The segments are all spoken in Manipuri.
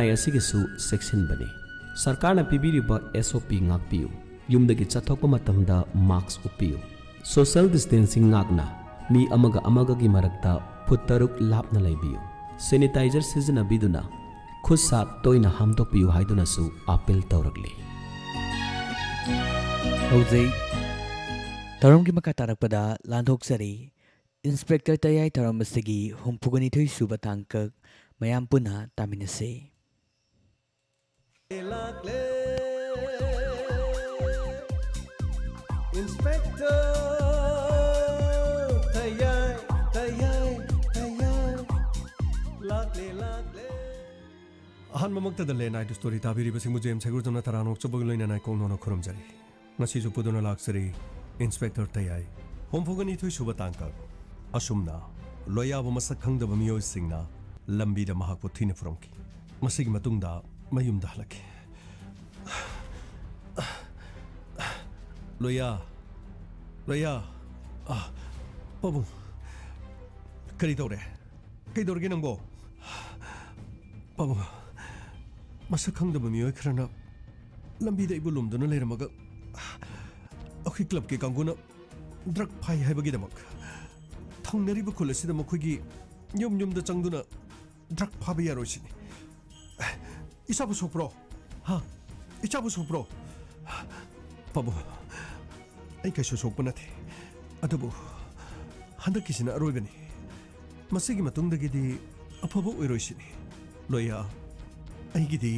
खनाई असिगिसु सेक्सिनबने सरकारना पिबिरिबा SOP ngakpiu yumdagi chathokpa matamda mask upiu social distancing ngakna mi amaga gi marakta phut taruk lapna laibiu sanitizer sizna biduna khusa toina hamdokpiu haiduna su appeal tawragli hojai tarom gi maka tarakpada landhok sari inspector tayai tarom asigi humpugani thoi suba tangkak mayam puna taminase Inspector tayai lakle ahan mamakta da lenai du story tabiri basing mujhe emsegur jona taranok chobog loina nai kong nono khorom jari ngasi ju pudona laksari inspector tayai homfogani thoi suba tangka asumna loya bo masak khangda ba miyo singna lambi da mahak po thina fromki masigi matungda mayum da halaki loya pabung kari tawre kai dorge nangbo pabung masak khangda ba miyo khrana lambi da ibulum dona leiramaga akhi club ke kanguna drug phai haibagi damak thangnari bu khulasi da makhogi yum da changduna drug phabi yarosini isabu sopro ha ichabu sopro pabu ai kai sokpa nathi adubu handakisina aroibani masigi matungdagidi afabu oiroisini loya aigidi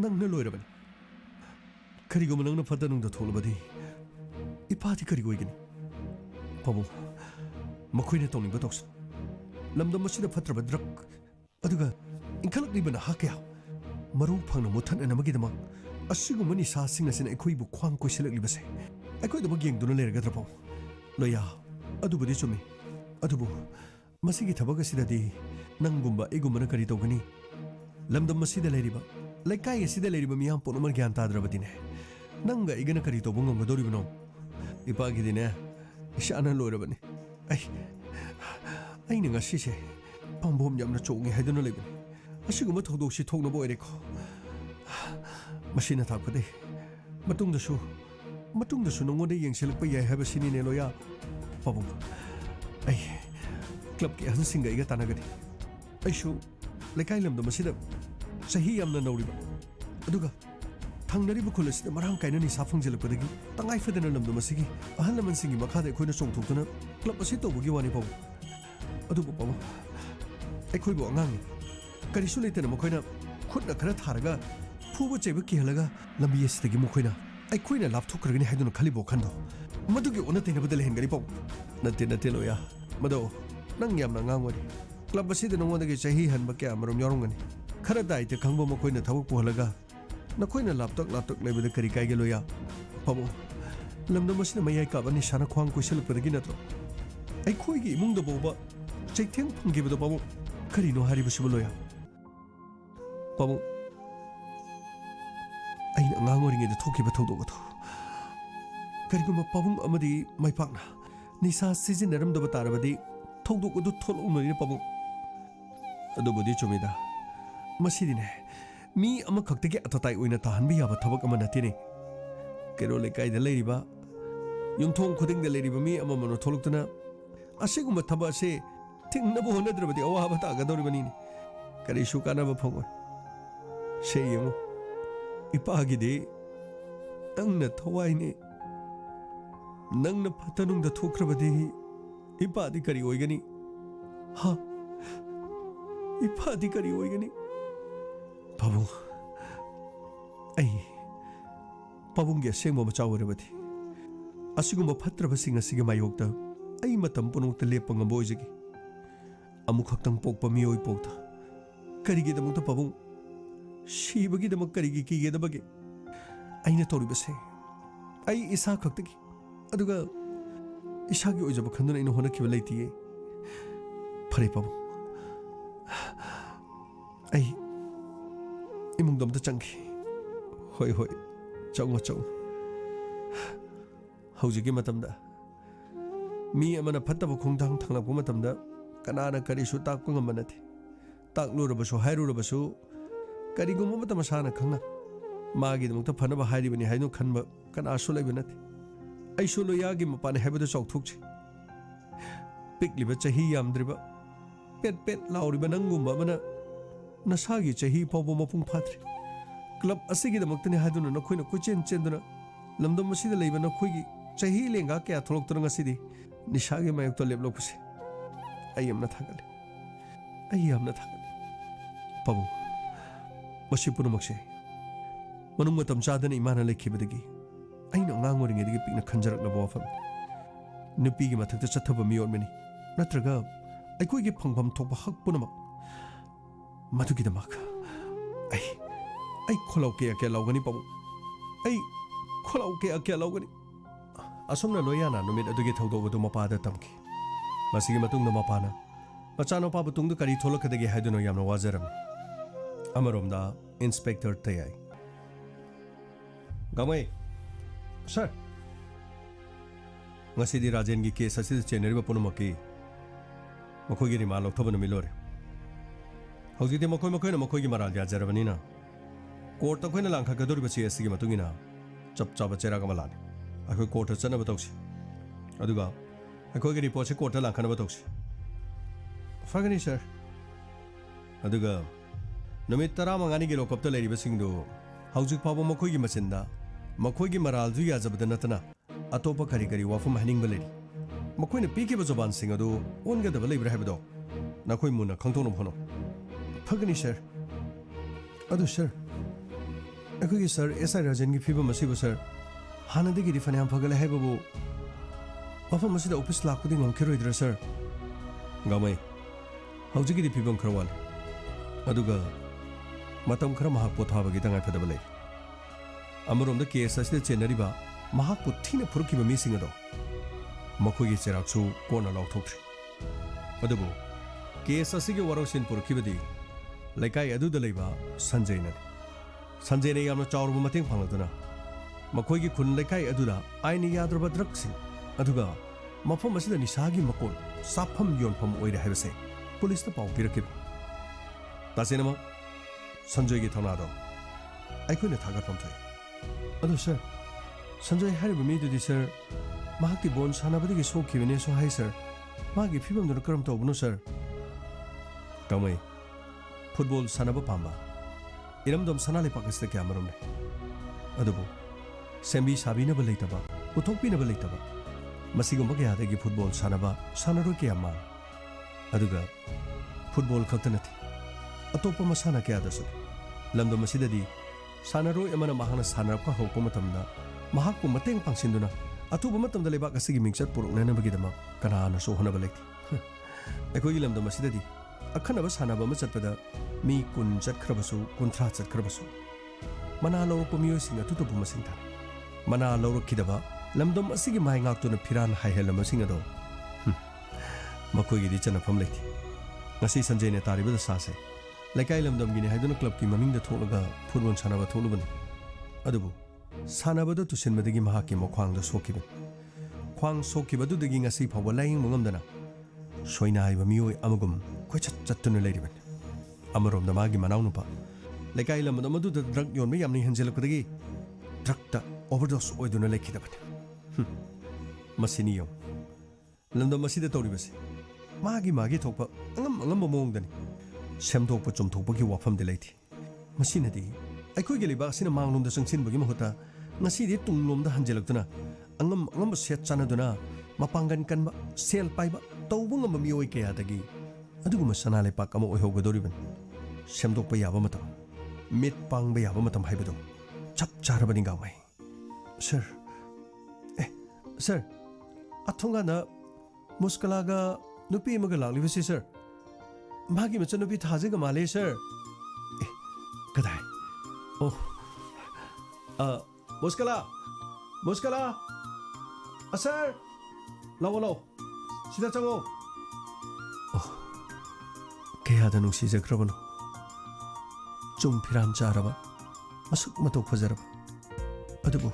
nangna loirabani karigoma nangna fadanungda tholabadi ipati karigoigani pabu makoina tawninga tawsan lamdam masida fatraba drug aduga inkalaknibana hakya maru phangna muthan enamagidama asigumani sa singna sina ekhoibu khwang koiselaklibase ekhoidama gengduna lergadra paw loya adubudi chumi adubu masigi thabaga sidadi nangumba egumana kari tawgani lamdam masida leriba laikai asida leriba miyam ponumar gyan tadrabadine nanga igana kari tawbungam gadoribano ipagidine ishana loirabani ai ninga sise pambom yamna chongi haiduna lebani asiguma thodoksi thokna boireko machine thakpade matungdasu nongonda yengselakpa yai haba sinine loya pabung ai club ki hansinga iga tanagadi aishu lekai lamda masida sahi yamna nauriba aduga thangnari bu khulasida marang kaina ni safung jelakpadagi tangai fadana lamda masigi ahal laman singi makhada khoina chongthokduna club asi tobugi wani pabung adubu pabung ekhoibu angangi karisu leitana makhoina khutna khara tharaga fubu chebe kihlaga lambi asitagi makhoina aikhoina lapthokragani haiduna khalibo khando madugi onate nabadal hengari pau nate loya mado nang yamna ngangwari club asida nongondagi chahi hanba kya marom yorongani khara daite khangbo makhoina thawuk pohalaga nakhoina laptok lebeda kari kaige loya pabo lamda masina mayai ka bani shana khwang koisel padagi natro aikhoigi imungda boba chaitheng phangibada pabo kari no hariba sibu loya pabo aina ngangori de thokiba thodogato kariguma pabung amadi maipakna nisa season da batarabadi thodogodu tholumari pabung adubudi chumida masidine mi ama khaktagi atatai oina tahanbi yaba thabak ama natini kero lekai da leiriba yumthong khuding da leiriba mi ama mano tholuktuna asiguma thaba se tingna bo honadrabadi awaba ta gadoribani kari shukana ba phangwa sheyemo ipagide nangna thawaine nangna phatanungda thokrabadi ipadi kari oigani ha ipadi kari oigani pabu ai pabungge sengmo machawarabadi asigumba phatraba singa sige mayokta ai matam punukta lepanga boijagi amukhaktam pokpa mioi pokta karige damukta pabung shibagi damak karigi kige dabage aina toribase ai isa khaktagi aduga isagi oijaba khanduna ina hona kiba leitiye phare pabung ai imung dam ta changki hoi chong hauji matamda mi amana phattaba khongdang thanglakpa matamda kanana karisu takpa ngamanathi taklurabasu hairurabasu ꯀꯔꯤꯒꯨꯝꯕ ꯑꯃꯇ ꯃꯁꯥꯅ ꯈꯪꯅ ꯃꯥꯒꯤꯗꯃꯛꯇ ꯐꯅꯕ ꯍꯥꯏꯔꯤꯕꯅꯤ ꯍꯥꯏꯅ ꯈꯟꯕ ꯀꯅꯥꯁꯨ ꯂꯩꯕ ꯅꯠꯇꯦ ꯑꯩꯁꯨ ꯂꯣꯌꯥꯒꯤ ꯃꯄꯥꯅꯤ ꯍꯥꯏꯕꯗꯨ ꯆꯥꯎꯊꯣꯛꯆꯩ ꯄꯤꯛꯂꯤꯕ ꯆꯍꯤ ꯌꯥꯝꯗ꯭ꯔꯤꯕ ꯄꯦꯠ ꯄꯦꯠ ꯂꯥꯎꯔꯤꯕ ꯅꯪꯒꯨꯝꯕ ꯑꯃꯅ ꯅꯁꯥꯒꯤ ꯆꯍꯤ ꯐꯥꯎꯕ ꯃꯄꯨꯡ ꯐꯥꯗ꯭ꯔꯤ ꯀ꯭ꯂꯕ ꯑꯁꯤꯒꯤꯗꯃꯛꯇꯅꯤ ꯍꯥꯏꯗꯨꯅ ꯅꯈꯣꯏꯅ ꯀꯣꯏꯆꯦꯟ ꯆꯦꯟꯗꯨꯅ ꯂꯝꯗꯝ ꯑꯁꯤꯗ ꯂꯩꯕ ꯅꯈꯣꯏꯒꯤ ꯆꯍꯤ ꯂꯦꯡꯒꯥ ꯀꯌꯥ ꯊꯣꯛꯂꯛꯇꯨꯅ ꯉꯁꯤꯗꯤ ꯅꯤꯁꯥꯒꯤ ꯃꯥꯌꯣꯛꯇ ꯂꯦꯞꯂꯛꯄꯁꯦ ꯑꯩ ꯌꯥꯝꯅ ꯊꯥꯒꯠꯂꯤ ꯑꯩ ꯌꯥꯝꯅ ꯊꯥꯒꯠꯂꯤ ꯄꯥꯕꯨꯡ ꯃꯁꯤ ꯄꯨꯝꯅꯃꯛꯁꯦ ꯃꯅꯨꯡ ꯃꯇꯝ ꯆꯥꯗꯅ ꯏꯃꯥꯅ ꯂꯩꯈꯤꯕꯗꯒꯤ ꯑꯩꯅ ꯑꯉꯥꯡ ꯑꯣꯏꯔꯤꯉꯩꯗꯒꯤ ꯄꯤꯛꯅ ꯈꯟꯖꯔꯛꯂꯕ ꯋꯥꯐꯝꯅꯤ ꯅꯨꯄꯤꯒꯤ ꯃꯊꯛꯇ ꯆꯠꯊꯕ ꯃꯤꯑꯣꯠꯃꯅꯤ ꯅꯠꯇ꯭ꯔꯒ ꯑꯩꯈꯣꯏꯒꯤ ꯐꯪꯐꯝ ꯊꯣꯛꯄ ꯍꯛ ꯄꯨꯝꯅꯃꯛ ꯃꯗꯨꯒꯤꯗꯃꯛ ꯑꯩ ꯈꯣꯜꯂꯥꯎ ꯀꯌꯥ ꯀꯌꯥ ꯂꯧꯒꯅꯤ ꯄꯥꯕꯨꯡ ꯑꯩ ꯈꯣꯜꯂꯥꯎ ꯀꯌꯥ ꯀꯌꯥ ꯂꯧꯒꯅꯤ ꯑꯁꯨꯝꯅ ꯂꯣꯌꯥꯅ ꯅꯨꯃꯤꯠ ꯑꯗꯨꯒꯤ ꯊꯧꯗꯣꯛ ꯑꯗꯨ ꯃꯄꯥꯗ ꯇꯝꯈꯤ ꯃꯁꯤꯒꯤ ꯃꯇꯨꯡꯗ ꯃꯄꯥꯅ ꯃꯆꯥꯅꯨꯄꯥꯕꯨ ꯇꯨꯡꯗ ꯀꯔꯤ ꯊꯣꯛꯂꯛꯀꯗꯒꯦ ꯍꯥꯏꯗꯨꯅ ꯌꯥꯝꯅ ꯋꯥꯖꯔꯝꯃꯤ ꯑꯃꯔꯣꯝꯗ ꯏꯟꯁꯄꯦꯛꯇꯔ ꯇꯌꯥꯏ ꯒꯥꯡꯃꯩ sir ngasi Rajen gi case asida cheneri ba punamaki makoi gi rimal lokthaba numi lore hauji de makoi gi maral ya jarabani na court ta khoina langkha gadori ba case gi matungina chap chaba chera ga malani akoi court chana ba tawsi aduga akoi gi report se court ta langkha na ba tawsi fagani sir aduga numit tara mangani gi lokap ta leri ba singdu hauji phabu makoi gi machinda makoi gi maral ju ya jabda natana अतोप करी करी वाफम हनिंग बलेरी मकोइने पीके जबान सिंह अदु ओनगदब लेब्रा हैबदो नखोइ मुना खंगथोनो भनो फगनी सर अदु सर अखोगी सर एसआई राजन की फिबम मसिबो सर हानदगी रि फन्याम फगले हैबबो वाफम मसिदा ऑफिस लाखुदि ngomखिरोइद्र सर गामै हौजिगी रि फिबम खरवाल अदुगा मतम खर महाक पोथाबगी तंगाय फदबले अमरोम द केस असिदा चेनरिबा महाकु थीना फुरुकिबा मिसिंग अदो मखोगी चेराक्सु कोना लाउथोक्थ्रि अदुबु केस असिगे वरोसिन पुरुकिबदि लेकाय अदुदा लेबा संजयने यामना चावरबु मतेंग फांगदुना मखोगी खुन लेकाय अदुदा आइनि याद्रबा ड्रग्सिंग अदुगा मफम असिदा निसागी मकोन साफम योनफम ओइरे हैबसे पुलिस ता पाउ पिरकिब तासेनमा संजयगी थनादो आइखोने थागतम थै अदु सर संजय हरिब मीदुदी सर माकी बोन सानाबदगी सोखिबने सो हाय सर मागी फिबमदुन करम तौबनो सर कमै फुटबॉल सानाबा पांबा इरमदम सनाले पाकिस्ता क्या मरमने अदुबो सेंबी साबिनबा लेतबा उथोकपिनबा लेतबा मसिगुम बगयादगी फुटबॉल सानाबा सानारो क्या मा अदुगा फुटबॉल खक्तनथि अतोप मसाना क्या दसु लमदम मसिददी सानारो एमना महाना सानारपा होको मतमदा महाकु मतेंग पांगसिंदुना अतुबा मतमदा लेबाक असिगी मिंगचत पुरुकनानबगीदमा कनाना सो होनबा लेथि अखोगी लमदम मसिददी अखनबा सानाबा म चतपदा मी कुन चतखरबसु कुंथ्रा चतखरबसु मना लौरप मियोसिंग अतुतबु मसिंग था मना लौरखिदबा लमदम असिगी माय ngakतुना फिरान हायहेलमसिंग अदो मखोगी दि चनफम लेथि ngasi संजय ने तारिबदा सासे लेकाय लमदम गिनि हायदुना क्लब की ममिंगदा थोलगा फुटबॉल सानाबा थोलुबन अदुबु सानाबदो तुसिनबदगी महाकी मख्वांगदा सोकिबन ख्वांग सोकिबदुदगी ngasi फावबा लायिंग मंगमदना सोइना हाइबा मियोय अमगुम खोइचत चत्तुना लेरिबन अमरोमदा मागी मनाउनुपा लेकाय लमदम मदुदा ड्रग योनबा यामनि हंजेलकदगी ड्रगता ओवरडोस ओइदुना लेखिदबन मसिनियो लमदम मसिदा तौरिबसे मागी थोकपा अंगम मोंगदनी सेमदोकपा चुमथोकपगी वाफमदे लेथि मसिनदी अखोई के लेबाक सिना मांगलोमदा संगसिनबगी महुता ngasi tunglomda hanjelakduna angam set chanaduna mapangan kanba sel paiba tawbung ngam mioi kaya dagi aduguma sana lepak ama oihogadoriban semdokpa yaba matam mit pangba yaba matam haibado chap charabani gamai sir sir athunga na muskalaga nupi maga laglibasi sir magi macha nupi thajiga male sir kadai oh मुस्कला असर लाओ सिदा चंगो कयादा नुसिजख्रबनो चुम फिरान चारबा मसुक मतो फजरबा अदुबु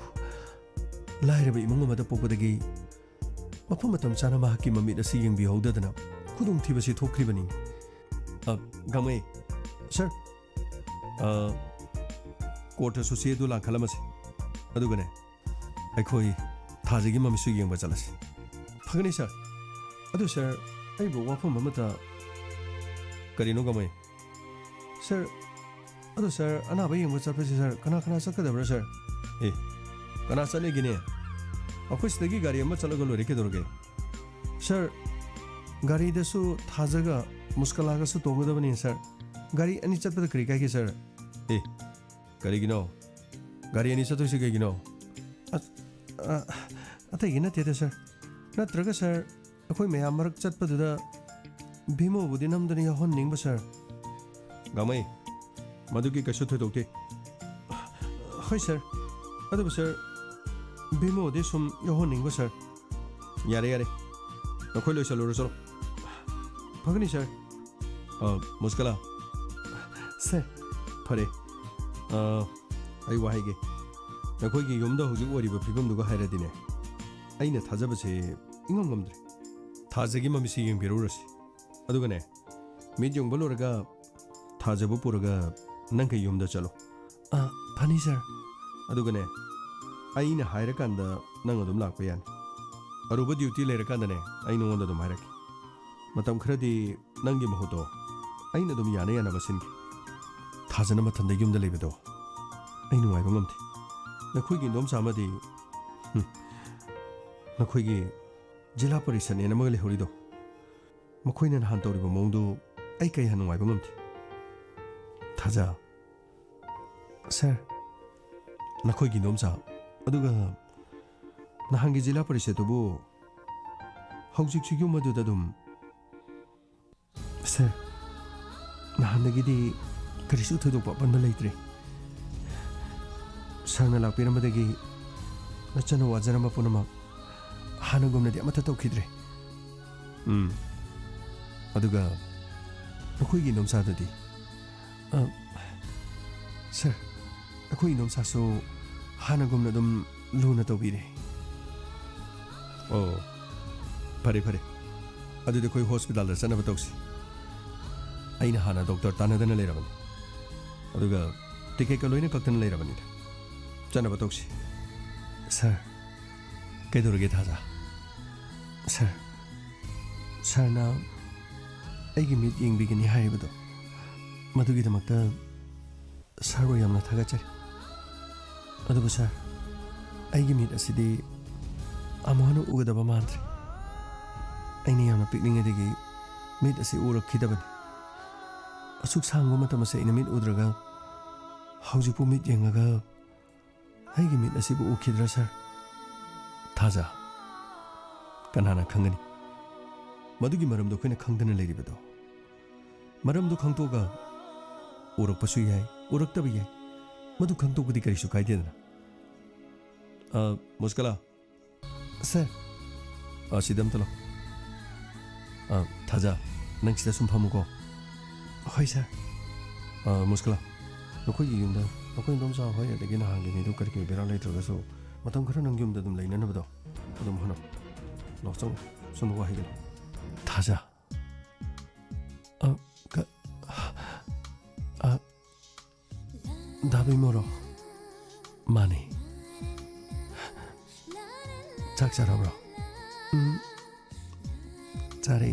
लाइरबा इमुंग मदा पोपदगी मफम मतम चाना माकी ममिद असि यंगबि हौददना खुदुंग थिबसि थोख्रिबनि गमै सर कोर्टसु चेदु लांखलमसे अदुगने अखोई थाजेगी ममिसु येंबा चलसे फगनी सर अदु सर अइबो वाफम अमता करिनो गमय सर अदु सर अनाबा येंबा चलपसे सर कना कना चकदब्रा सर ए कना चलेगिने अखोई सिदगी गाड़ी अमा चलगा लोरे के दोरगे सर गाड़ी दसु थाजगा मुस्कलागसु तोंगदबनी सर गाड़ी अनि चटपद करी काके सर ए करिगिनो गाड़ी अनि चतोइसे कगिनो अतगी नते सर नत्रगा सर अखोई मयाम मरक चटपदुदा भीमो बुदि नमदनी होन निंगबा सर गामई मधुकी कसु थोदोते होय सर अदु सर भीमो दे सुम यहोन निंगबा सर यारे यारे नखोई लोय चलो चलो फगनी सर मुस्कला सर फरे आई वाहिगे नखोई युमदा हुजु ओरिबा फिबमदुगा हायरदिने अइना थाजबसे इंगम गमद्रे थाजगी ममिसि येंबिरुरसि अदुगने मिट योंगबा लोरगा थाजबु पुरगा नंगे युमदा चलो फनी सर अदुगने अइना हायरकांदा नंग अदुम लाकपा यानी अरुबा ड्यूटी लेरकांदने अइ नोंगोंदा अदुम हायरके मतम खरदी नंगी महुतो अइना अदुम याना याना बसिनके थाजना मथंदा युमदा लेबदो अइ नुंगाइबा ngamthi नखोइगी नोम सामदी नखोइगी जिला परिषद ने नमगले होरिदो मखोइना नहान तौरिबो मौंदु अइ कै हनुंगाइबा ngamthi थाजा सर नखोइगी नोम सा अदुगा नहांगी जिला परिषद तुबु हौजिक सिगु मदुदा दुम सर नहानगिदी करिसु थोदोपा पनबा लैत्रे सरना लापिरमदगी नचना वाजरम पुनम हानगुमनदी अमथ तौखिद्रे अदुगा नखोइगी नोमसाददी सर अखोइ नोमसासु हानगुमन दुम लुना तौबिरे ओ फरे फरे अदुदे कोई हॉस्पिटल दा चनब तौसी अइना हाना डॉक्टर तानदना लेरबनी अदुगा टिकेट का लोइना कक्तन लेरबनी चनब तौसी सर कैदोरगे थाजा सर सरना अइगी मिट येंबिगनी हाइबदो मदुगिदमक्ता सरबो यामना थागाचरी अदुबु सर अइगी मिट असिदी अमहनु उगदबा मानद्रे अइनी यामना पिकनिंगेदगी मिट असि उरखिदबनी असुक सांगो मतमसे इन मिट उद्रगा हौजिपु मिट येंगगा अइगी मिट असिबु उखिद्रा सर थाजा कनाना खंगनी मदुगी मरमदो खोइना खंगदना लेरिबदो मरमदो खंगतोगा उरकपसु याय उरक्तबा याय मदु खंगतोगदी करिसु कायदेदना मुस्कला सर सिदम तलो थाजा नंग सिदा सुम फमुको होय सर मुस्कला नखोइगी युमदा नखोइ दम सा होय अदगी नहांगी मिदु करके बेरा लेत्रगसु मतम खरा नंग युमदा दम लेननबदो अदम हनो लॉचंग सुनु वाहिगन थाजा दाबी मोरो माने चाक चारब्रो चारे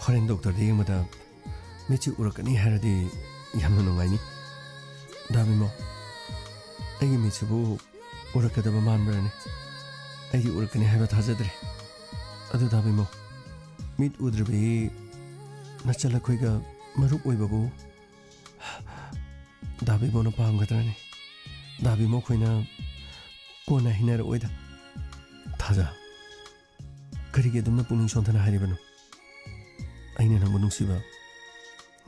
होरेन डॉक्टर दे यमदा मिची उरकनी हारदी यामना नुंगाइनी दाबी मो अइगी मिचबु उरकदबा मानब्राने अइगी उरकनी हाइबा थाजद्रे अदु दाबी मो मिट उद्रबे नचला खोइगा मरुप ओइबाबु दाबी मोन पामगद्राने दाबी मो खोइना कोना हिनार ओइदा थाजा करिगे दुमना पुनिंग सोंथना हारिबनु अइना नंगु नुंसिबा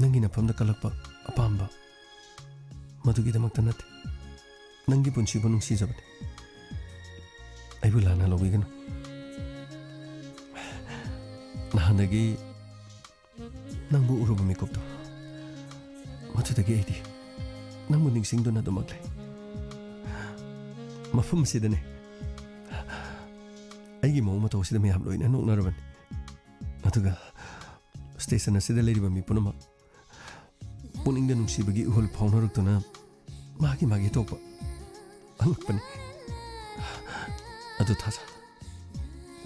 नंगी नफमदा कलकपा अपामबा मदुगी दमक्ता नते नंगी पुंसिबु नुंसिजबने अइबु लाना लौबिगनु नहानदगी नंबु उरुबु मिकुपतो मथुदगी एदी नंबु निंगसिंगदुना दुमक्ले मफम सिदने अइगी मौ मतौसिदा मयाम लोइना नोकनरबन अदुगा स्टेशन असिदा लेरिबा मी पुनम पुनिंग द नुंसीबगी उहल फाउनरक्तुना मागी मागी तोप अंगपनि अदु थासा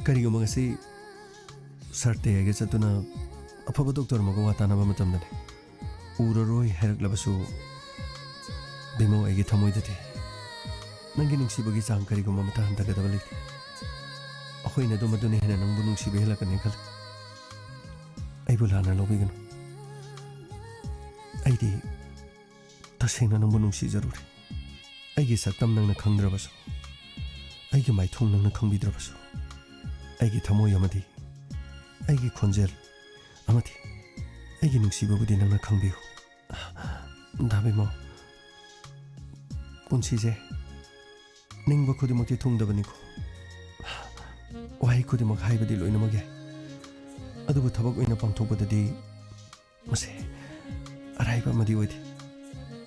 करिगुम ngasi sarte age chatuna afaba doctor mago watana ba matamdane uraroi heraklabasu bimo age thamoi dati nangi nungsibagi chang kariguma mata hantagadaba lekti ahoina do maduni hena nangbu nungsibe helakani khal aibu lana lobigano aidi tasena nangbu nungsi jaruri aigi saktam nangna khangdrabasu aigi maithong nangna khangbidrabasu aigi thamoi amadi aigi khonjel amati aigi nungsibabudi nangna khangbiu dabimo punchije ningba khudimaki thungdabani ko wai khudimak haibadi loina mage adubu thabak oina pangthokbadadi mase araiba madi oidi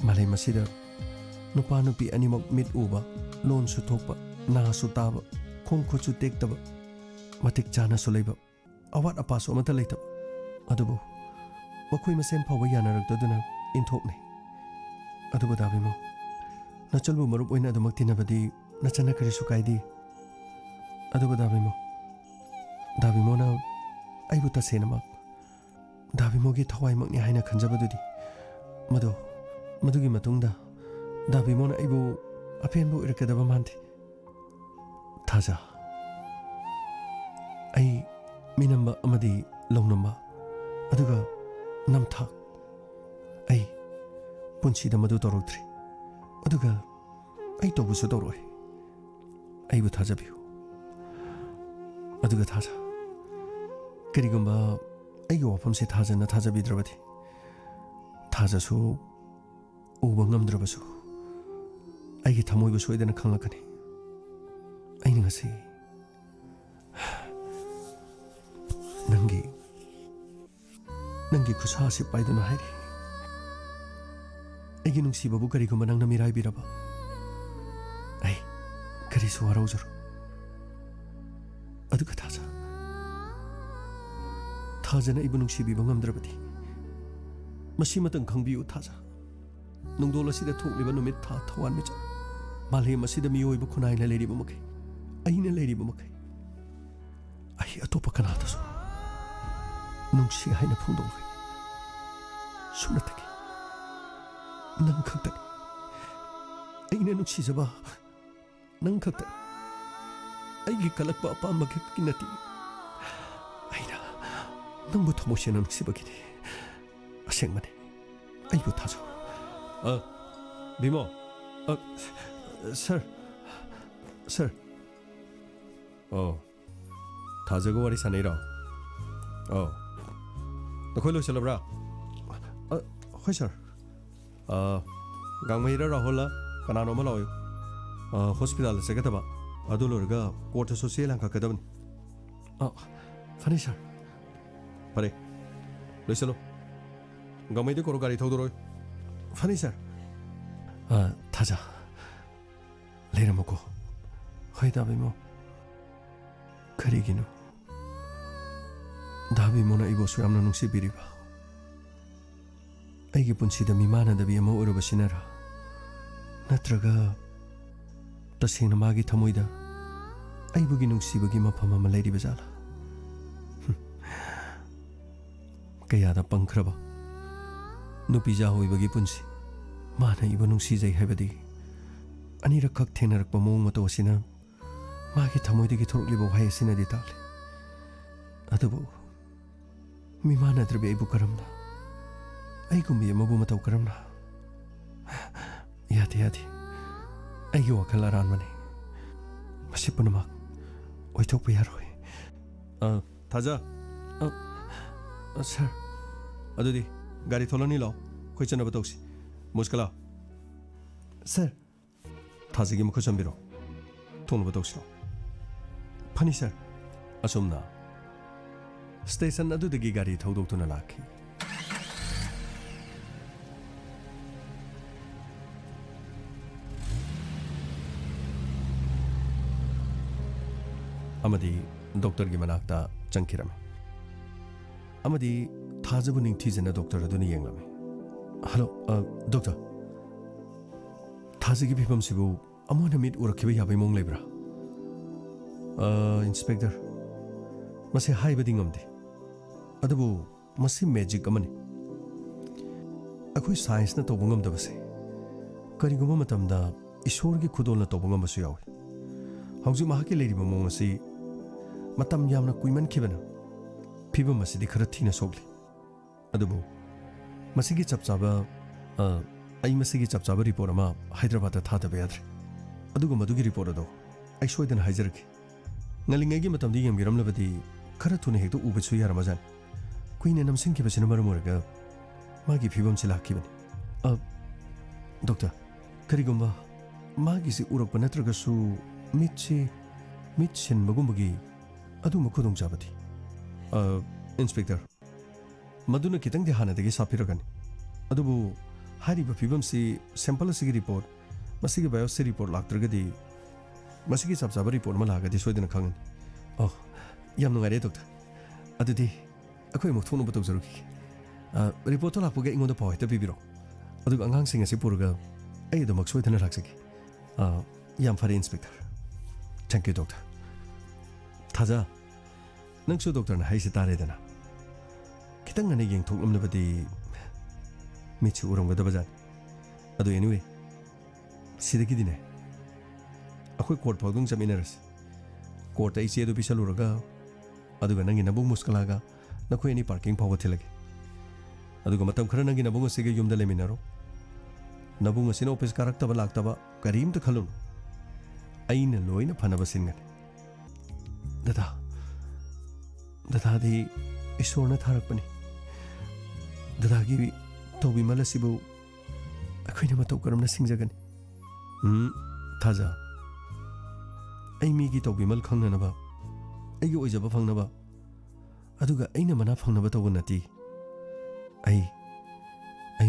malai masida nupa nupi animak mit uba lon su thokpa na su taba khong khochu tektaba matik chana su leiba awat apa so amata leitaba adubu makhoi masen phawa yanaraktaduna inthokne adubu dabimo nachalbu marup oina adumak tinabadi nachana kari su kaidi adubu dabimo na aibu tasenamak dabimo gi thawai makni haina khanjabadudi madugi matungda dabimo na aibu apenbu irakadaba mante thaja ai minamba amadi longnamba aduga namtha ai punchida madu torotri aduga ai tobusu toroi aibu thajabiu aduga thaja karigumba aigi wafamse thajana thajabidrabadi thajasu uba ngamdrabasu aigi thamoibu soidana khanglakani aini ngasi nangi khusasi paiduna hairi aigi nungsibabu karigumba nangna mirai biraba ai karisu waraujuru aduga thajana ibu nungsibiba ngamdrabadi masimatang khangbiu thaja nungdol asida thokliba numit tha thawan mecha malhem asida miyoibu khunai na leriba makai aina leriba makai ai atopa kanata so nungsi haina phungdong sunataki nang khakta aina nungsi jaba nang khakta aigi kalakpa apamba kinati aina nangbu thomosena nungsi bagini asengmane aibu thaja bimo sir oh thajago wari sanaira oh nakhoi lo chalabra hoi sir gangmaira rahola kanano ma layo hospital se gataba adulurga court social ang kakadabni funny sir pare lo chalo gangmaide koro gari thodoroi funny sir thaja leramako hoi dabimo karigino dabimo na ibo suamna nungsi biriba aigi punsida mimana dabi ama urubasinara natraga tasena magi thamoida aibugi nungsibagi mafam ama leiri bazala kayada pangkraba nupi ja hoibagi punsi mana ibo nungsi jai habadi anira khak thenarak pamong mato asina magi thamoidagi thoroklibo hai asina ditale adubu mimana drabi aibu karamna aigumbi amabu matau karamna yati aigi wakal aran mane masi punamak oitok payaroi thaja sir adudi gari tholani lao khoi chana batausi muskala sir thaja gi mukha chambiro thonu batausi phani sir asumna station adudagi gari thodok tuna lakhi amadi doctor gi manakta changkirame amadi थाजबु निंगथीजना डॉक्टर अदुनि येंगलामे हेलो डॉक्टर थाजगी फिबम सिबु अमोना मिट उरखिबा याबै मोंग लेब्रा इंस्पेक्टर मसे हाइबदि ngamde अदबु मसी मैजिक अमने अखोई साइंस न तोबु ngamdabase करिगुमा मतमदा ईश्वर की खुदोलना तोबु ngambasu yawi हौजि माहाके लेरिबा मोंग असि मतम यामना कुइमन खिबना फिबम मसिदि खरा थिना सोगली अदबु मसिगी चपचाबा आई मसिगी चपचाबा रिपोर्ट अमा हैदराबाद था थादबा याद्रे अदुगु मदुगी रिपोर्ट अदो आई सोइदना हाइजरके ngaliŋꯩꯒꯤ ꯃꯇꯝꯗ ꯌꯦꯡꯕꯤꯔꯝꯂꯕꯗꯤ ꯈꯔ ꯊꯨꯅ ꯍꯦꯛꯇ ꯎꯕꯁꯨ ꯌꯥꯔꯝꯃꯖꯥꯠꯅꯤ ꯀꯨꯏꯅ ꯅꯝꯁꯤꯟꯈꯤꯕꯁꯤꯅ ꯃꯔꯝ ꯑꯣꯏꯔꯒ ꯃꯥꯒꯤ ꯐꯤꯕꯝꯁꯤ ꯂꯥꯛꯈꯤꯕꯅꯤ ꯗꯣꯛꯇꯔ ꯀꯔꯤꯒꯨꯝꯕ ꯃꯥꯒꯤꯁꯤ ꯎꯔꯛꯄ ꯅꯠꯇ꯭ꯔꯒꯁꯨ ꯃꯤꯠ ꯁꯤꯟꯕꯒꯨꯝꯕꯒꯤ ꯑꯗꯨꯝꯕ ꯈꯨꯗꯣꯡꯆꯥꯕꯗꯤ ꯏꯟꯁꯄꯦꯛꯇꯔ ꯃꯗꯨꯅ ꯈꯤꯇꯪꯗꯤ ꯍꯥꯟꯅꯗꯒꯤ ꯁꯥꯐꯤꯔꯒꯅꯤ ꯑꯗꯨꯕꯨ ꯍꯥꯏꯔꯤꯕ ꯐꯤꯕꯝꯁꯤ ꯁꯦꯝꯄꯜ ꯑꯁꯤꯒꯤ ꯔꯤꯄꯣꯔꯠ ꯃꯁꯤꯒꯤ ꯕꯥꯏꯑꯣꯞꯁꯤ ꯔꯤꯄꯣꯔꯠ ꯂꯥꯛꯇ꯭ꯔꯒꯗꯤ मसिगी चपचाबा रिपोर्ट मा लागदी सोइदना खंगनी याम नुंगारे डॉक्टर अदुदी अखोय मुख थोनो बतौ जरुकी रिपोर्ट तो लापोगे इंगोंदा पाव हेता बिबिरो अदुग अंगांग सिंग असि पुरगा अई दमक सोइदना लाक्सकी याम फारे इंस्पेक्टर थैंक यू डॉक्टर थाजा नंगसु डॉक्टर ना हाइसे तारेदना खितंग नने येंग थोकलमनबदी मिछु उरंगदबा जान अदु एनीवे सिदगिदिने अखोई कोर्ट फाउदुंग चमिनरस कोर्ट इचे दु पिसलुरगा अदुगा नंगी नबुंग मुस्कलागा नखोई एनी पार्किंग फाव थिलगे अदुगा मतम खरा नंगी नबुंग सिगे युमदा लेमिनारो नबुंग सिनो ऑफिस कारक्तबा लाक्तबा करीम त खलुन अइना लोइना फनबा सिनगने दादा दी ईश्वरना थारकपनी दादागी तौबी मलसिबु अखोइना मतौ करमना सिंजगने थाजा आई मीगी तौबीमल खंगनबा आईगी ओइजबा फंगनबा अदुगा आइना मना फंगनबा तौबा नती आई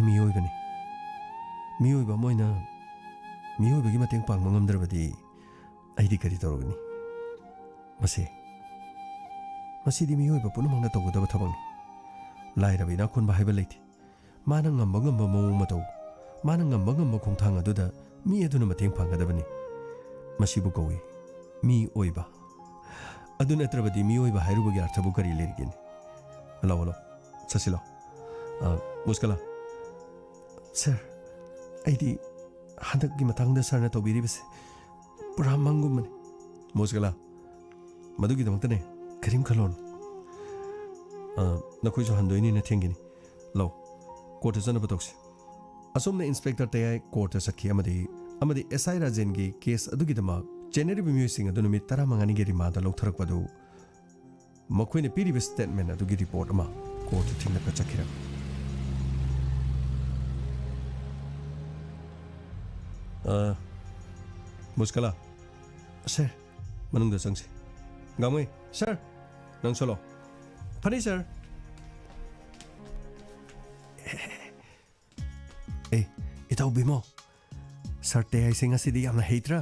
मियोइबा मोइना मियोइबगी मतेंग पांगबा ngamdrabadi आइदी करी तौरगनी मसिदी मियोइबा पुनमंगना तौगदबा थबंगनी लाइरबीना खुनबा हाइबा लेति माना ngamba मौंग मतौ माना ngamba खोंथांग अदुदा मी अदुना मतेंग फंगदबनी मसिबु कौई मी ओइबा अदु नत्रबदी मी ओइबा हाइरुबगी अर्थबु करी लेरिगिन हेलो ससिलो मुस्कला सर आइदी हंदकगी मतंगदा सरना तौबिरिबसे पुरा मंगुमने मुस्कला मदुगी दमतने करीम खलोन नखोइसो हंदोइनी न थेंगिनी लो कोर्ट जनब तोक्से असोमने इंस्पेक्टर तयाय कोर्ट सखी अमदी एसआई राजेन की केस अदुगिदमा जेनरी बिम्यूसिंग अदु नुमित 15 गे रिमांड लौथरकपदु मखोइने पीरिबे स्टेटमेंट अदुगी रिपोर्ट अमा कोर्ट थिंगलक चखिरा मुस्कला सर मनुंग चंगसे गामोय सर नंग सोलो फनी सर ए इताउ बिमो सर ते आई सिंग असिदी यामना हेत्रा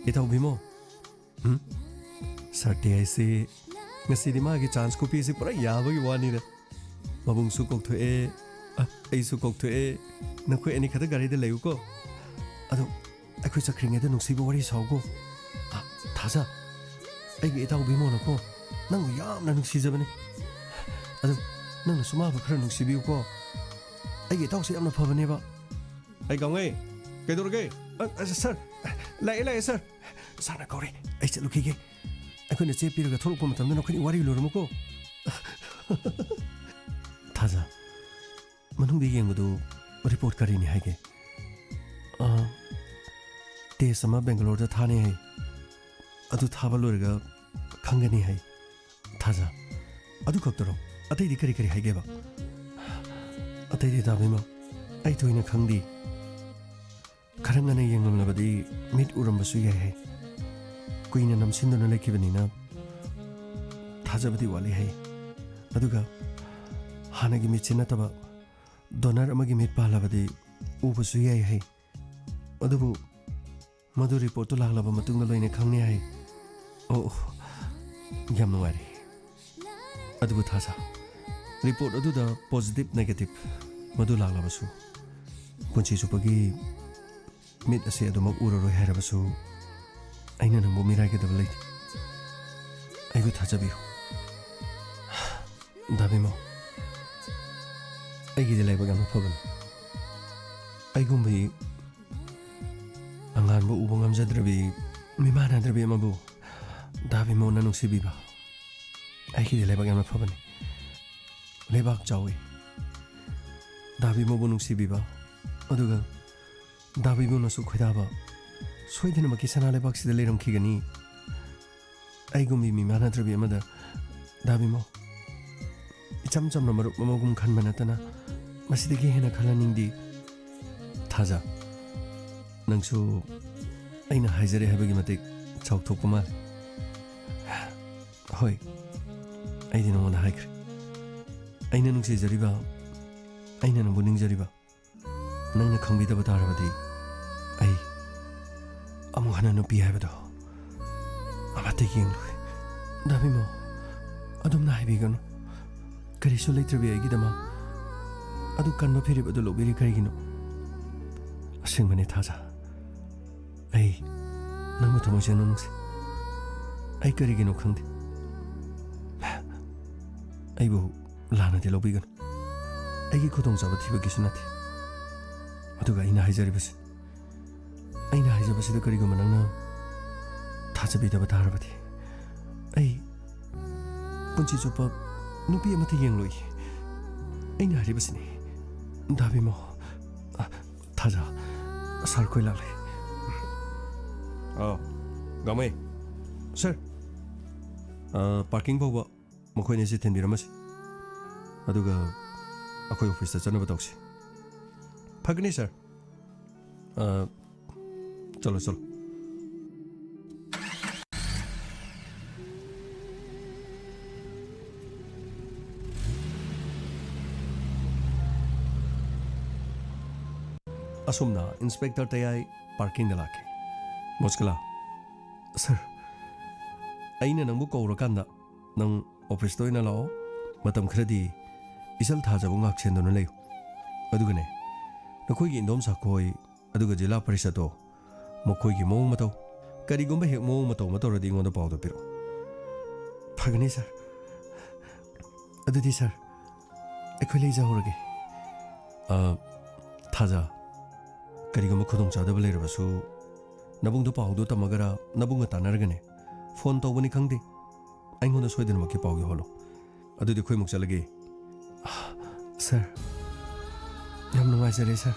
इताउ बिमो सर ते आई से ngasi मागी चांस को पीसे पुरा याबगी वानी रे मबुंग सु कोक थोए आई सु कोक थोए नखो एनी खदा गाड़ी दे लेउ को अदो अखोइ चखरिंगे दे नुसिबो वरी साउगो थाजा आइगे इताउ बिमो नको नंग यामना नुसि जबने अदो नंग सुमा बखरा नुसिबिउ को आइगे इताउ से यामना फबने बा आई गांगे केदोरगे सर लाए सर साना कौरे आई चलुखिगे अखोइना चे पिरगा थोलको मतमदा नखोइनि वारि लोरमुको थाजा मनुंगदि येंगदु रिपोर्ट करिनि हाइगे टेस्ट अमा बेंगलोर दा थाने है अदु थाबा लोरगा खंगनि है थाजा अदु खक्तरो अतैदि करी हाइगे बा अतैदि दाबिमा आई थोइना खंगदि खरंगना येंगमलबदी मिट उरमबसु याय है कुइना नमसिन्दुना लेखिबनिना थाजबदी वाले है अदुगा हानगी मिट नतबा डोनर अमगी मिट पालबदी उबसु याय है अदुबु मधु रिपोर्ट तो लागलबा मतुंगदा लोइने खंगने है ओ याम नुवारी अदुबु थाजा रिपोर्ट अदुदा पॉजिटिव नेगेटिव मधु लालाबसु पुंची चुपगी मिट असे अदुमक उररो हैरबसु अइना नंबो मिरागे दब लैति अइगु थाजबियो दाबिमो अइगी दिलाइबा गाम फबन अइगुमबी अंगानबो उबो ngamjadrebi mimanadrebi amabu दाबिमो ना नुसिबिबा अइगी दिलाइबा गाम फबन लेबाक चावी दाबिमो बो नुसिबिबा अदुगा दाबिमो नसु खोइदाबा सोइदनमकि सना लेबाकसिदा लेरमखिगनी अइगुमबी मिमानद्रबि अमदा दाबिमो इचम चम मरुप ममगुम खनबा नतना मसिदगी हेना खलानिंगदी थाजा नंसु अइना हाइजरे हाबगी मतिक चाउथोकपा माल होय अइदि नंगोना हाइख्रे अइना नुसिजरिबा अइना नंबु निंगजरिबा नंगना खंबिदबा तारबदी अइ अमु हना नुपि हाइबदो अमाते किंगलु दाबिमो अदुमना हाइबिगनो करिसु लेत्रबि अइगिदमा अदु कन्बा फेरिबदो लोबिरि करिगिनो असिंगमने थाजा अइ नंगु थमोसेनो नुसे अइ करिगिनो खंदे अइबो लानादि लोबिगनो अइगी खुदोंग जाबा थिबगिसु नाथे अदुगा अइना हाइजरिबस अइना हाइजबसिदा करिगुमा नंगना थाजबिदबा तारबदि अइ पुंची चुपा नुपी अमते येंगलोइ अइना हारिबसिनि दाबिमो थाजा सर कोइ लाले गामै सर पार्किंग फाउबा मखोइने से थेनबिरमसि अदुगा अखोइ ऑफिस चनबा तौसि फगनी सर चलो चलो असुमना इंस्पेक्टर तयाई पार्किंग लाके मोस्कला सर अइना नंबु कौरकांदा नंग ऑफिस तोइना लाओ मतम खरदी इसल थाजबु ngaksendono leyo adugane नखोइगी इंदोम साखोई अदुगा जिला परिषदो मखोइगी मोंग मतौ करिगुम्बा हेक मोंग मतौ मतौरदि इंगोंदा पाउदो पिरो फगनी सर अदुदि सर एखोइ लेजाहरगे थाजा करिगुम्बा खुदोंग चादबा लेरबसु नबुंगदो पाउदो तमगरा नबुंगा तानरगने फोन तौबनी खंगदे आइंगोंदा सोइदनमकि पाउगे होलो अदुदि खोइ मुक चलगे सर याम नुंगाइजरे सर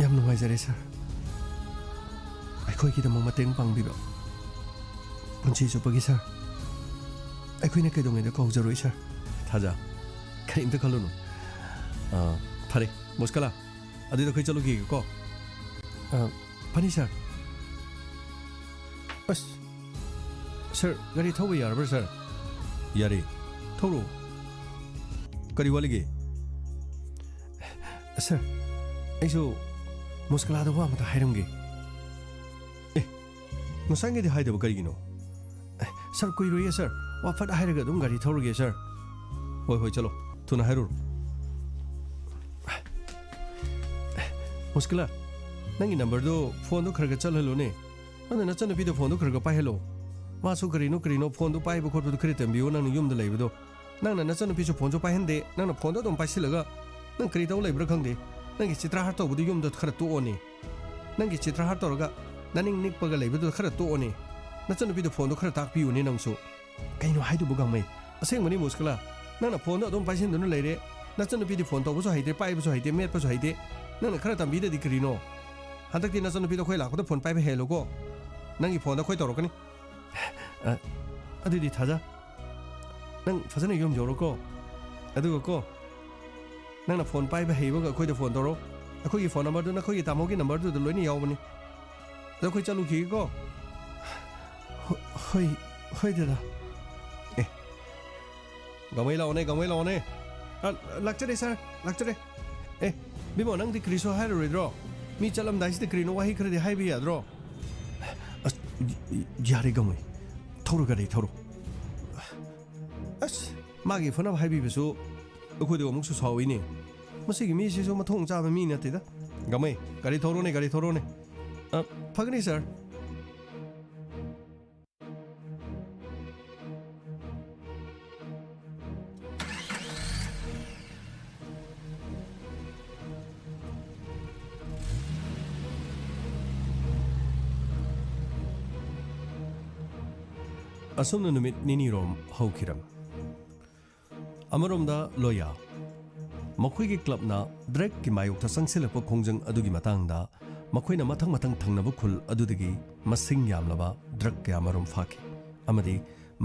याम नुंगाइजरे सर अखोइगिदमक मतेंग पांगबिबा पुंची चुपगी सर अखोइना कैदोंगैदा कौजरोइ सर थाजा करिमता खलुनु फरे मुस्कला अदुदा खोइ चलुगी को फनी सर बस सर गाड़ी थौबा यारब्रा सर यारे थौरो करी वालीगे सर ऐसो मुस्कलादा वा मता हाइरंगे ए नसांगेदि हाइदबा करिगिनो सर कोई रोइए सर वा फट हाइरगा दुम गाड़ी थौरगे सर होय होय चलो थुना हाइरो मुस्कला नंगी नंबर दो फोन दो खरगा चलहलोने अन नचन पिदो फोन दो खरगा पाइहलो मासु करिनो फोन दो पाइबो खोटबो खरि तंबियो नंग युमदा लैबदो नंगना नचन पिसु फोन जो पाइहनदे नंगना फोन दो दम पाइसिलगा नंग करि तौ लैब्रा खंगदे नंगी चित्रा हार तौबदो युमदा खरा तोओने नंगी चित्रा हार तौरगा ननिंग निकपगा लैबदो खरा तोओने नचन पिदो फोन दो खरा ताकपियोने नंगसु कइनो हाइदुबो गामै असेंगमनि मुस्कला नंगना फोन दो दम पाइसिनदुनो लैरे नचन पिदि फोन तौबसु हाइदे पाइबसु हाइदे मेटपसु हाइदे नंगना खरा तंबिददि करिनो हंदक्ति नचन पिदो खोइ लाखोदा फोन पाइबे हेलोको नंगी फोन दा खोइ तौरकनी अदुदि थाजा नंग फजन युम जोरोको अदुगको नंगना फोन पाइबे हेबगा खोइदा फोन तौरो अखोइगी फोन नंबर दु नखोइगी तामोगी नंबर दु लोइनि यावबनी दा खोइ चलुखिगो होय होय दादा ए गमै लाउने लाक्चरे सर लाक्चरे ए बिमो नंग दि क्रिसो हाइरोइद्रो मी चलम दाइसि क्रिनो वाहि खरदि हाइबि याद्रो यारे गमै थौरो गरे थौरो अस मागी फना हाइबिबसु अखोइदो अमुकसु साविने मसिगी मीसिसु मथोंग चाबा मी नतेदा गमै गाड़ी थोरोने फगनी सर असुमन नुमित निनीरोम हौखिरम अमरोमदा लोया मखोइगी क्लबना ड्रग की मायोक्ता संगसिलप खोंजंग अदुगी मतंगदा मखोइना मथंग मथंग थंगनबु खुल अदुदगी मसिंग यामलबा ड्रग के अमरोम फाखि अमदी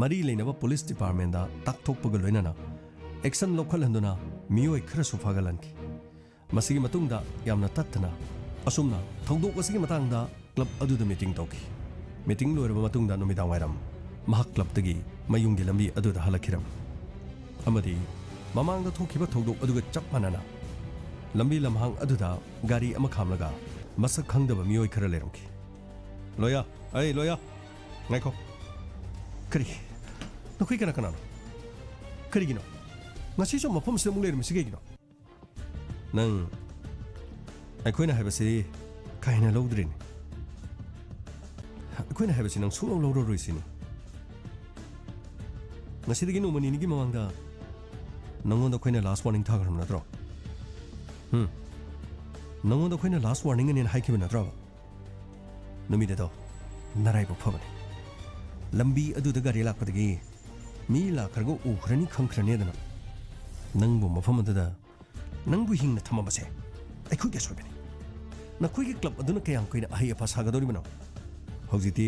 मरी लेनबा पुलिस डिपार्टमेंट दा ताकथोकपग लोइनाना एक्शन लोखलहंदुना मियोय खरसु फागलनकी मसिगी मतुंगदा यामना तत्तना असुमना थौदोक असिगी मतंगदा क्लब अदुदा मीटिंग तौकी मीटिंग लोरबा मतुंगदा नुमिदां वाइरम महक क्लबदगी मयुंगी लंबी अदुदा हलखिरम अमदी ममांग थोखिबा थौदोक अदुगा चप मानना लंबी लमहांग अदुदा गाड़ी अमा खामलगा मसक खंगदबा मियोय खरा लेरमकी लोया ऐ लोया ngaiko kari नखोइ कना कनानो करिगिनो ngasi so mafam se mung lerim sigegino nang aikoina haibasi kaina lodrin aikoina haibasi nang sulo loro roisini ngasi digi no mani ni mamangda नंगोंदा खोइना लास्ट वार्निंग थागरम नत्रो नंगोंदा खोइना लास्ट वार्निंग ने हाइखिबे नत्रो नुमिदेदो नराइबो फबने लंबी अदुदा गाड़ी लाकपदगी मी लाखरगो उखरनी खंखरने दना नंगबो मफम अदुदा नंगबो हिंगना थमबसे आइखुगे सोबेने नखुइगे क्लब अदुना कयाम कोइना अहि अफा सागदोरि बनो हौजिति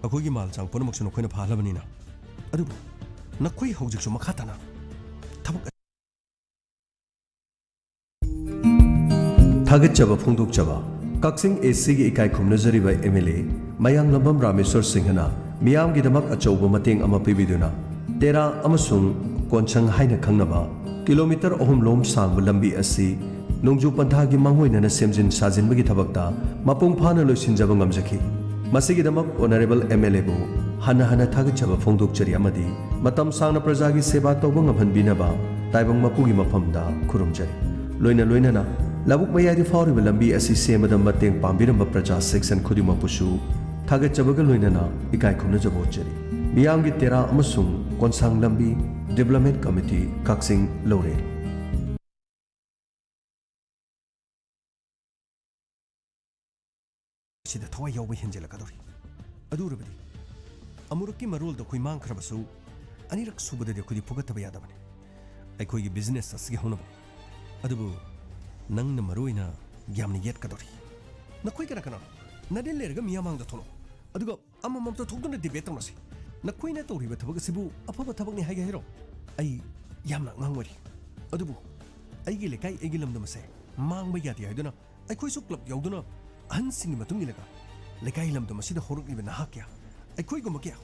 अखुइगे माल चांग पुनमक्सनो खोइना फालबनिना अदुबो नखुइ हौजिकसो मखाताना थागतचबा फोंदोकचबा कक्सिंग एसी की इकाई खुमनजरिबा एमएलए मयांग लंबम रामेश्वर सिंहना मियामगिदमक अचौबा मतेंग अमा पिबिदुना तेरा अमसुंग कोनसंग हाइना खंगनबा किलोमीटर अहुम लोम सांग लंबी असि नोंजु पंथागी मांगोइनना सेमजिन साजिनबगी थबकता मपुंग फाना लोइसिनजबा ngamjaki मसिगिदमक ऑनरेबल एमएलए बु हना हना थागतचबा फोंदोकचरी अमदी मतम सांगना प्रजागी सेवा तौबा ngamhanbinaba ताइबंग मपुगी मफमदा खुरुमजरी लोइना लबुक मयादी फाउरिबा लंबी असि सेमदा मतेंग पांबिरंबा प्रजा सेक्शन खुदिमपुसु थागतचबगा लोइना इकाई खुमनजबोचरी मियामगी तेरा अमसुंग कोनसांग लंबी डेवलपमेंट कमिटी कक्सिंग लोरे सिदा थवा यावबा हेंजेलकदोरी अदुरबदी अमुरकी मरोल द खुइ मांखरबसु अनिरक सुबददि खुदि फुगतबा यादबने अखोइगी बिजनेस असगी होनबो अदुबु नंगना मरोइना ग्यामनि येतकदोरी नखोइ कना नदे लेरगा मियामांगदा थोनो अदुगा अमममता थोकदुना डिबेट तौनसि नखोइना तौरिबा थबक सिबु अफबा थबकनि हाइगा हेरो आई यामना nganwari अदुबु आइगी लेकाई आइगी लमदमसे मांगबा यादि हाइदुना अखोइसु क्लब यावदुना अहनसिंगी मतुंगी लगा लेकाई लमदमसिदा होरकलिबा नाहाक्या अखोइगुम क्या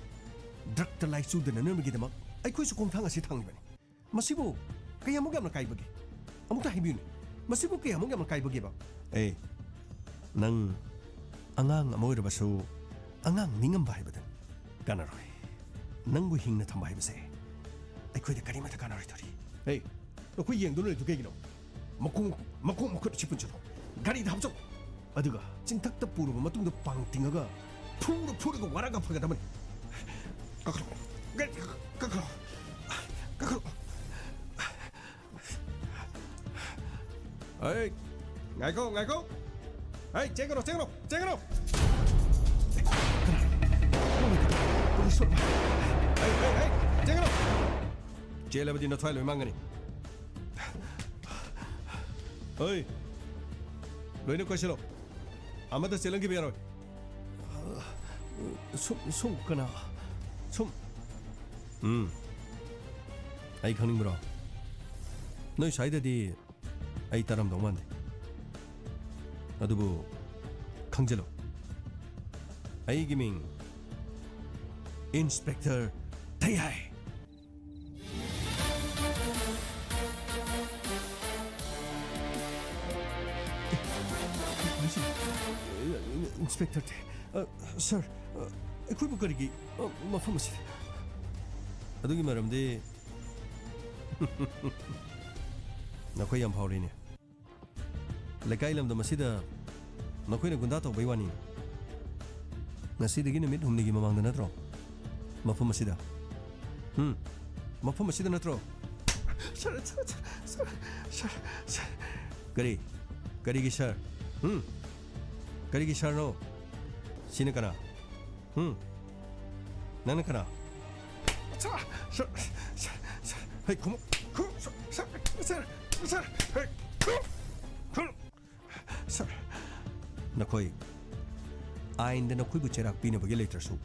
ड्रग लाइचुदना नमगिदमक अखोइसु कोंथांग असि थांगिबनि मसिबु कयामुग यामना काइबगे अमुक्ता हाइबियुनि मसिबु कयामुग यामना काइबगेबा ए नंग अंगांग अमोइरबसु अंगांग निंगम बाइबदन कानारोय नंगबु हिंगना थंबा हाइबसे अखोइदा करिमता कानारोय तोरी ए अखोइ येंगदुन लेतुकेगिनो मखों मखुत चिपुनचनो गाड़ी धामचो अदुगा चिंथक्ता पुरुबा मतुंगदा पांगतिंगगा फुरगा वारागा फगदमनि कखरो कखरो कखरो ए ngaiko ए चेकरो पुलिस ए चेकरो जेलबदी नथ्वाइ लोइ मांगनि ओइ लोइनो कइसेलो आमादा चेलंगी बेरो सुम कना सुम आई खनिंब्रो नोइ साइददी आई तरमदो मानदे अदुबु खंजलो आई गिमिंग इंस्पेक्टर तैयार इंस्पेक्टर सर अखोइबु करिगी मफम असि अदुगी मरमदे नखोई याम फावरीने लेकाई लमदम मसिदा नखोइना गुंदा तौबै वानी ngasiदगी नुमित हुमनिगी ममांगदा नत्रो मफम मसिदा मफम मसिदा नत्रो सर करी सर करी सर नो सिने कना नन कना सर हे कुम सर हे सर नखोई आइन द नखोई बु चेराक पीने बगे लेत्रसु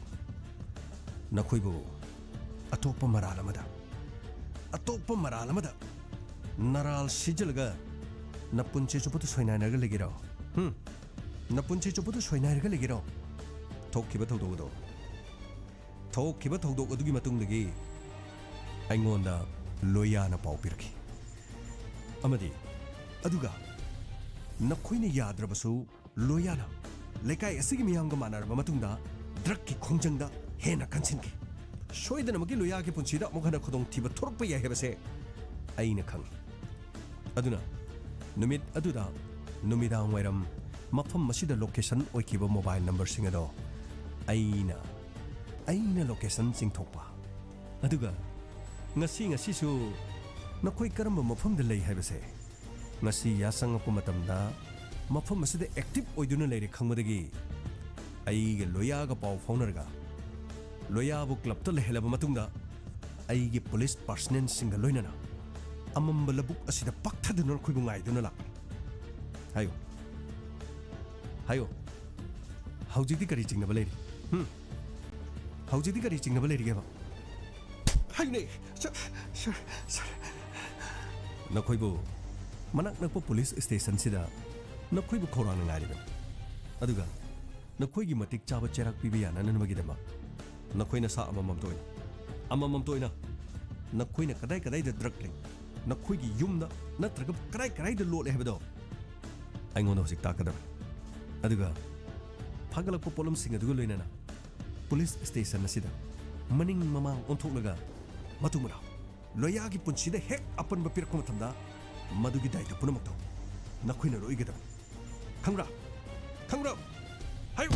नखोई बु अतोप मराल मदा नराल सिजलगा नपुंचे चुपुतु सोइनायनरगा लेगिरो नपुंचे चुपुतु सोइनायरगा लेगिरो थोखिबा थौदोक अदुगी मतुंगदगी अइंगोंदा लोयाना पाउ पिरखि अमदी अदुगा नखोइने याद्रबसु लोयाना लेकाई असिगी मियांगा मानरबा मतुंगदा ड्रग की खोंजंगदा हेना खनसिनकी सोइदनमगी लोयागी पुंसीदा मुखना खुदोंग थिबा थोरकपा याय हेबसे अइना खंग अदुना नुमित अदुदा नुमिदांग वैरम मफम मसिदा लोकेशन ओइखिबा मोबाइल नंबर सिंगदो अइना लोकेशन सिंगथोकपा अदुगा ngasi su nakoi karamba mafam da lei haibase ngasi ya sangappa matamda mafam asida active oiduna leire khangmadagi ai ge loya ga paw faunarga loya bu club to lehelaba matungda ai ge police personnel singa loinana amamba labuk asida pakthaduna khoi bu ngai duna la hayo haujidi kari jingna baleri haujidi kari jingna baleri ge ba हायने सर नखोइबो मनाक नकपो पुलिस स्टेशन सिदा नखोइबो खौरांग नारिबन अदुगा नखोइगी मतिक चाबा चेराक पिबे यानाननबगिदमा नखोइना सा अममम तोइना नखोइना कदाई द ड्रग ले नखोइगी युमदा नत्रग कदाई द लोले हेबदो आइंगोन हजिक ताकदम अदुगा फागलकपो पोलम सिंग अदुगा लोइनाना पुलिस स्टेशन सिदा मनिंग ममांग ओंथोकलगा मतुमरा लोयागी पुंसीदा हेक अपन बपिरको मतमदा मदुगी दायित्व पुनमक्तो नखोइना रोइगदा खंग्रा हायो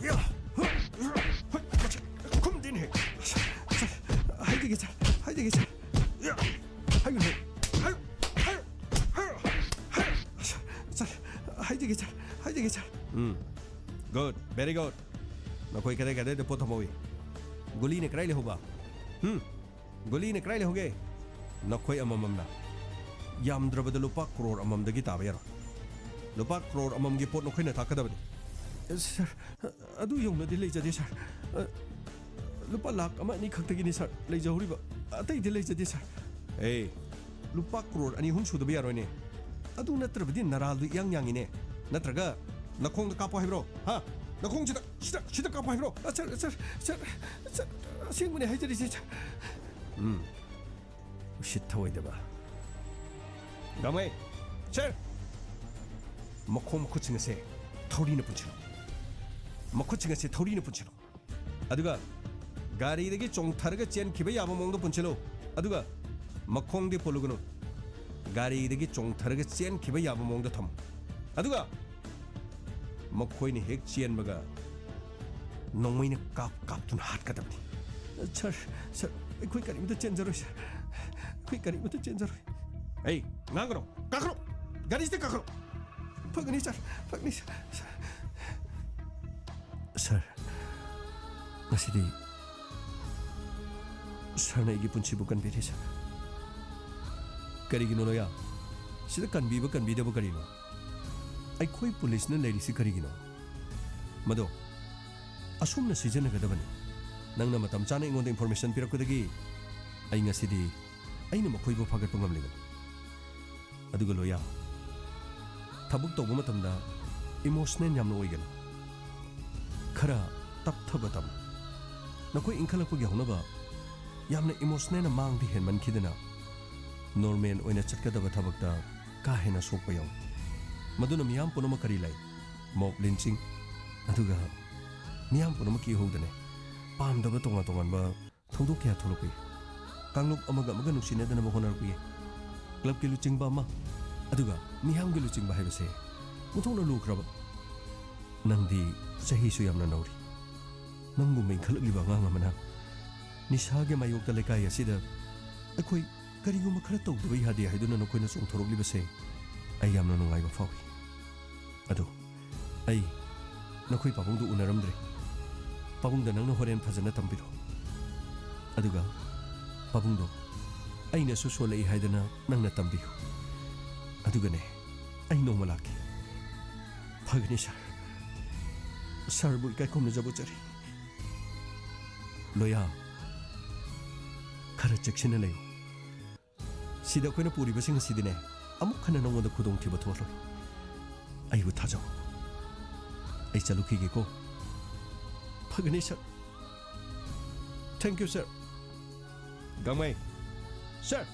या कुम दिन है हाइदिगे सर या हायो सर हाइदिगे सर गुड वेरी गुड नखोइ कदे द पोथमोई गुली ने कराइले होबा गुली ने कराइले होगे नखोइ अमममना यामद्रबद लुपा करोड़ अममदगी ताबा यारो लुपा करोड़ अममगी पोट नखोइना ताकदबनी सर अदु यौनदि लेजदे सर लुपा लाख अमा नि खक्तगिनी सर लेजहौरिबा अतैदि लेजदे सर ए लुपा करोड़ अनि हुम सुदबा यारोने अदु नत्रबदि नरालदु यांगिने नत्रगा नखोंग कापो हाइब्रो हा नखोंग सिदा कापो हाइब्रो सर सिंगमने हाइजरि सर उसिथवैदबा गामै सर मखों मखुचिंगसे थौरीना पुंछलो अदुगा गारीदगी चोंगथरगा चेनखिबा याबा मोंगदो पुंछलो अदुगा मखोंदि पोलुगनो गारीदगी चोंगथरगा चेनखिबा याबा मोंगदो थम अदुगा मखोइने हेक चेनबगा नोंमैना कापतुन हाटकदबनी सर अखोइ करिमत चेंजरो सर अखोइ करिमत चेंजरो ए नांगरो काखरो गारीसे काखरो फगनी sir sir ngasi sarna igi punchi bukan beri sar karigino loya sida kanbiba kanbidaba karino ai khoi police na lerisi karigino mado asumna sijana gadabani nangna matam chana ingonda information pirakudagi ai ngasidi aina makhoi bo phagat pangam legan aduga loya thabuk tawba matamda emotional yamna oigan khara tapthabatam nakoi inkhalakpagi honaba yamna emotional na mangdi henman khidana normal oina chatkadaba thabakta ka hena sokpa yaw maduna miyam punama kari lai mock lynching aduga miyam punama ki hodane pamdaba tonga ba thodok kya tholokui कांगलुक अमगा अमगा नुसिनेदना होनरकुये क्लब के लुचिंगबा अमा अदुगा मियाम के लुचिंगबा हाइबसे मुथोंना लुख्रबा नंदी सही सु यामना नौरी नंगु मैं खलगलिबा ngang amana निशागे मायोक्ता लेकाय असिदा अखोई करिगुम खरा तौदबा यादे हाइदुना नखोइना चोंथोरगलिबसे आई यामना नुंगाइबा फावी अदो आई नखोई पाबुंदु उनरमद्रे पाबुंदा नंगना होरेन फजना तंबिरो अदुगा पाबुंदो अइना सु सोलई हाइदना नंगना तंबियो अदुगने आई नोमा लाके फगनी सर बुई काय कोमना जबोचरी लोया खरा चेक्सिना लेयो सिदा कोइना पुरिबसिंग सिदिने अमुक खना नंगोदा खुदोंग थिबा थोलो आइबु थाजो आई चलुखिगे को फगनी सर थैंक यू सर गांगमाई सर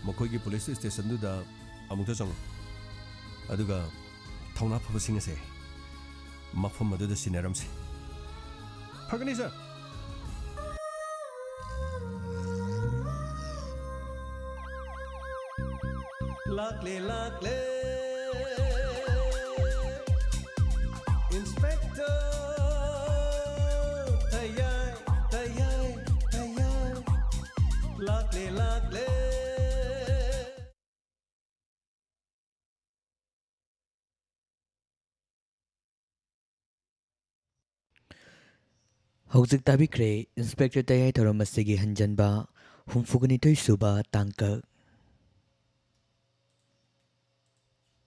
मखोइगी पुलिस स्टेशन दुदा अमुक चंग अदुगा थौना फबसिंग से मफम अदुदा सिनेरमसे फगनी सर लाकले इंस्पेक्टर तैयार लाकले हौजिक ताबिख्रे इंस्पेक्टर तयाई थौरम असिगी हंजनबा हुमफुगनिथोई सुबा तांकक